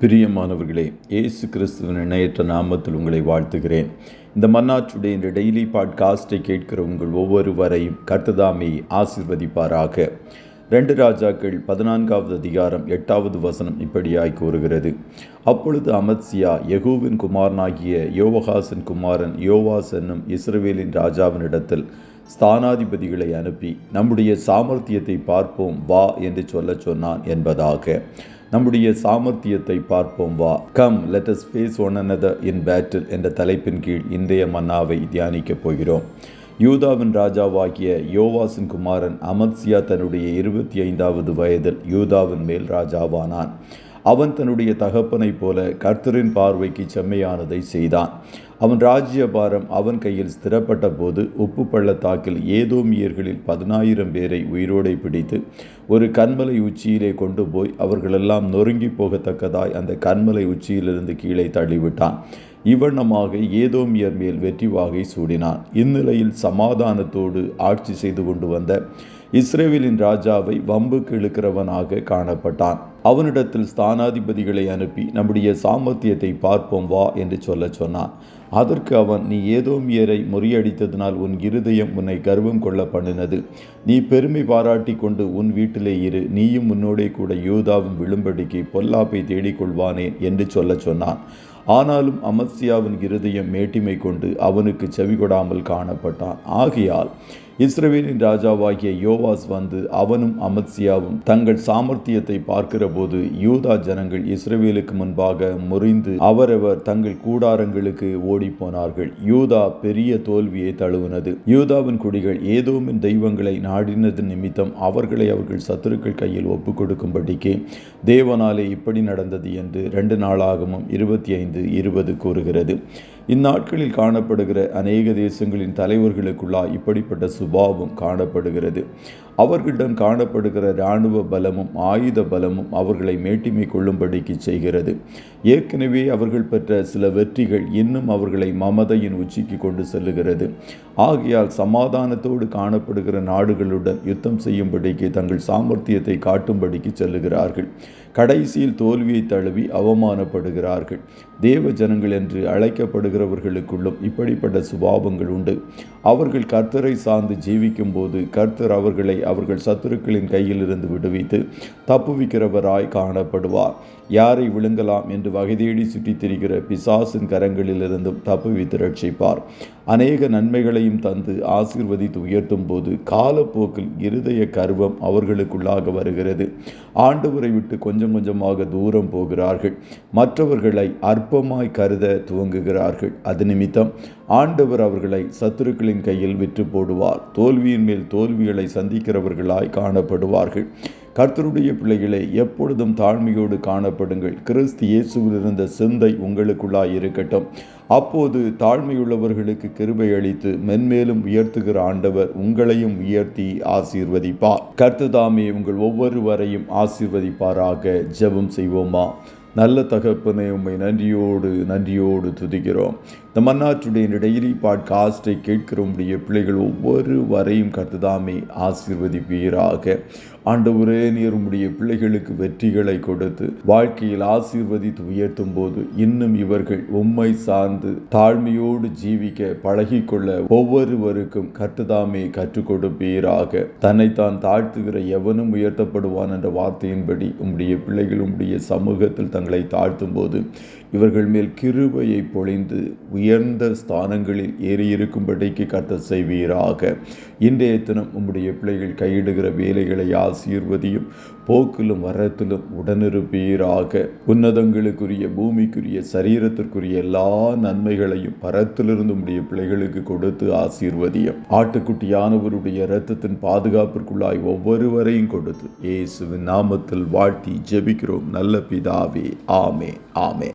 பிரியமானவர்களே, இயேசு கிறிஸ்துவின் இணையற்ற நாமத்தில் உங்களை வாழ்த்துகிறேன். இந்த மன்னாச்சுடைய இந்த டெய்லி பாட்காஸ்டை கேட்கிற உங்கள் ஒவ்வொருவரையும் கர்த்ததாமே ஆசீர்வதிப்பாராக. 2 ராஜாக்கள் 14வது அதிகாரம் 8வது வசனம் இப்படியாய் கூறுகிறது. அப்பொழுது அமத்சியா யெகூவின் குமாரனாகிய யோவாசின் குமாரன் யோவாஸ் என்னும் இஸ்ரவேலின் ராஜாவினிடத்தில் ஸ்தானாதிபதிகளை அனுப்பி, நம்முடைய சாமர்த்தியத்தை பார்ப்போம் வா என்று சொன்னான் என்பதாக. நம்முடைய சாமர்த்தியத்தை பார்ப்போம் வா, come let us phase one another இன் பேட்டில் என்ற தலைப்பின் கீழ் இன்றைய மன்னாவை தியானிக்கப் போகிறோம். யூதாவின் ராஜாவாகிய யோவாசின் குமாரன் அமத்சியா தன்னுடைய 25வது வயதில் யூதாவின் மேல் ராஜாவானான். அவன் தன்னுடைய தகப்பனைப் போல கர்த்தரின் பார்வைக்கு செம்மையானதை செய்தான். அவன் ராஜ்யபாரம் அவன் கையில் ஸ்திரப்பட்ட போது உப்பு பள்ளத்தாக்கில் ஏதோமியர்களில் 10,000 பேரை உயிரோடை பிடித்து ஒரு கன்மலை உச்சியிலே கொண்டு போய் அவர்களெல்லாம் நொறுங்கி போகத்தக்கதாய் அந்த கன்மலை உச்சியிலிருந்து கீழே தள்ளிவிட்டான். இவ்வண்ணமாக ஏதோமியர் மேல் வெற்றி வாகை சூடினான். இந்நிலையில் சமாதானத்தோடு ஆட்சி செய்து கொண்டு வந்த இஸ்ரவேலின் ராஜாவை வம்புக்கு இழுக்கிறவனாக காணப்பட்டான். அவனிடத்தில் ஸ்தானாதிபதிகளை அனுப்பி, நம்முடைய சாமர்த்தியத்தை பார்ப்போம் வா என்று சொன்னான். அதற்கு அவன், நீ ஏதோமியரை முறியடித்ததினால் உன் இருதயம் உன்னை கர்வம் கொள்ள பண்ணினது. நீ பெருமை பாராட்டி கொண்டு உன் வீட்டிலே இரு, நீயும் உன்னோடே கூட யூதாவும் விழும்படிக்கு பொல்லாப்பை தேடிக்கொள்வானேன் என்று சொன்னான். ஆனாலும் அமத்சியாவின் இருதயம் மேட்டிமை கொண்டு அவனுக்கு செவிகொடாமல் காணப்பட்டான். ஆகையால் இஸ்ரவேலின் ராஜாவாகிய யோவாஸ் வந்து அவனும் அமத்சியாவும் தங்கள் சாமர்த்தியத்தை பார்க்கிற போது யூதா ஜனங்கள் இஸ்ரவேலுக்கு முன்பாக முறிந்து அவரவர் தங்கள் கூடாரங்களுக்கு ஓடிப்போனார்கள். யூதா பெரிய தோல்வியை தழுவினது. யூதாவின் குடிகள் ஏதோமின் தெய்வங்களை நாடினது நிமித்தம் அவர்களை அவர்கள் சத்துருக்கள் கையில் ஒப்புக் கொடுக்கும்படிக்கு தேவனாலே இப்படி நடந்தது என்று 2 நாளாகமும் 25:20 கூறுகிறது. இந்நாட்களில் காணப்படுகிற அநேக தேசங்களின் தலைவர்களுக்குள்ளாய் இப்படிப்பட்ட சுபாவம் காணப்படுகிறது. அவர்களிடம் காணப்படுகிற இராணுவ பலமும் ஆயுத பலமும் அவர்களை மேட்டிமை கொள்ளும்படிக்கு செய்கிறது. ஏற்கனவே அவர்கள் பெற்ற சில வெற்றிகள் இன்னும் அவர்களை மமதையின் உச்சிக்கு கொண்டு செல்லுகிறது. ஆகையால் சமாதானத்தோடு காணப்படுகிற நாடுகளுடன் யுத்தம் செய்யும்படிக்கு தங்கள் சாமர்த்தியத்தை காட்டும்படிக்கு செல்லுகிறார்கள். கடைசியில் தோல்வியை தழுவி அவமானப்படுகிறார்கள். தேவ ஜனங்கள் என்று அழைக்கப்படுகிறவர்களுக்குள்ளும் இப்படிப்பட்ட சுபாவங்கள் உண்டு. அவர்கள் கர்த்தரை சார்ந்து ஜீவிக்கும் போது கர்த்தர் அவர்களை அவர்கள் சத்துருக்களின் கையில் இருந்து விடுவித்து தப்புவிக்கிறவராய் காணப்படுவார். யாரை விழுங்கலாம் என்று வகை தேடி சுற்றித் திரிகிற பிசாசின் கரங்களிலிருந்தும் தப்புவித்து ரட்சிப்பார். அநேக நன்மைகளையும் தந்து ஆசீர்வதித்து உயர்த்தும் போது காலப்போக்கில் இருதய கர்வம் அவர்களுக்குள்ளாக வருகிறது. ஆண்டவரை விட்டு கொஞ்சமாக தூரம் போகிறார்கள். மற்றவர்களை அற்பமாய் கருத துவங்குகிறார்கள். அது நிமித்தம் ஆண்டவர் அவர்களை சத்துருக்களின் கையில் விற்று போடுவார். தோல்வியின் மேல் தோல்விகளை சந்திக்கிறவர்களாய் காணப்படுவார்கள். கர்த்தருடைய பிள்ளைகளே, எப்பொழுதும் தாழ்மையோடு காணப்படுங்கள். கிறிஸ்து இயேசுவில் இருந்த சிந்தை உங்களுக்குள்ளாய் இருக்கட்டும். அப்போது தாழ்மையுள்ளவர்களுக்கு கிருபை அளித்து மென்மேலும் உயர்த்துகிற ஆண்டவர் உங்களையும் உயர்த்தி ஆசீர்வதிப்பார். கர்த்ததாமே உங்கள் ஒவ்வொருவரையும் ஆசீர்வதிப்பாராக. ஜெபம் செய்வோமா? நல்ல தகப்பனே, உம்மை நன்றியோடு துதிக்கிறோம். இந்த மன்னாச்சுடைய டெய்லி பாட்காஸ்டை கேட்கிற உடைய பிள்ளைகள் ஒவ்வொருவரையும் கர்த்ததாமே ஆசீர்வதிப்பீராக. ஆண்டவரே, நீர் உம்முடைய பிள்ளைகளுக்கு வெற்றிகளை கொடுத்து வாழ்க்கையில் ஆசீர்வதித்து உயர்த்தும் போது இன்னும் இவர்கள் உம்மை சார்ந்து தாழ்மையோடு ஜீவிக்க பழகிக்கொள்ள ஒவ்வொருவருக்கும் கர்த்ததாமே கற்றுக் கொடுப்பீராக. தன்னைத்தான் தாழ்த்துகிற எவனும் உயர்த்தப்படுவான் என்ற வார்த்தையின்படி உம்முடைய பிள்ளைகள் உம்முடைய சமூகத்தில் தங்களை தாழ்த்தும் போது இவர்கள் மேல் கிருபையை பொழிந்து உயர்ந்த ஸ்தானங்களில் ஏறியிருக்கும்படிக்கு கர்த்தர் செய்வீராக. இன்றைய தினம் உம்முடைய பிள்ளைகள் கையிடுகிற வேலைகளை ஆசீர்வதியும், போக்கிலும் வரத்திலும் உடனிருப்பீராக. உன்னதங்களுக்குரிய பூமிக்குரிய சரீரத்திற்குரிய எல்லா நன்மைகளையும் பரத்திலிருந்து உம்முடைய பிள்ளைகளுக்கு கொடுத்து ஆசீர்வதியும். ஆட்டுக்குட்டியானவருடைய இரத்தத்தின் பாதுகாப்பிற்குள்ளாய் ஒவ்வொருவரையும் கொடுத்து இயேசுவின் நாமத்தில் வாழ்த்தி ஜெபிக்கிறோம் நல்ல பிதாவே. ஆமே.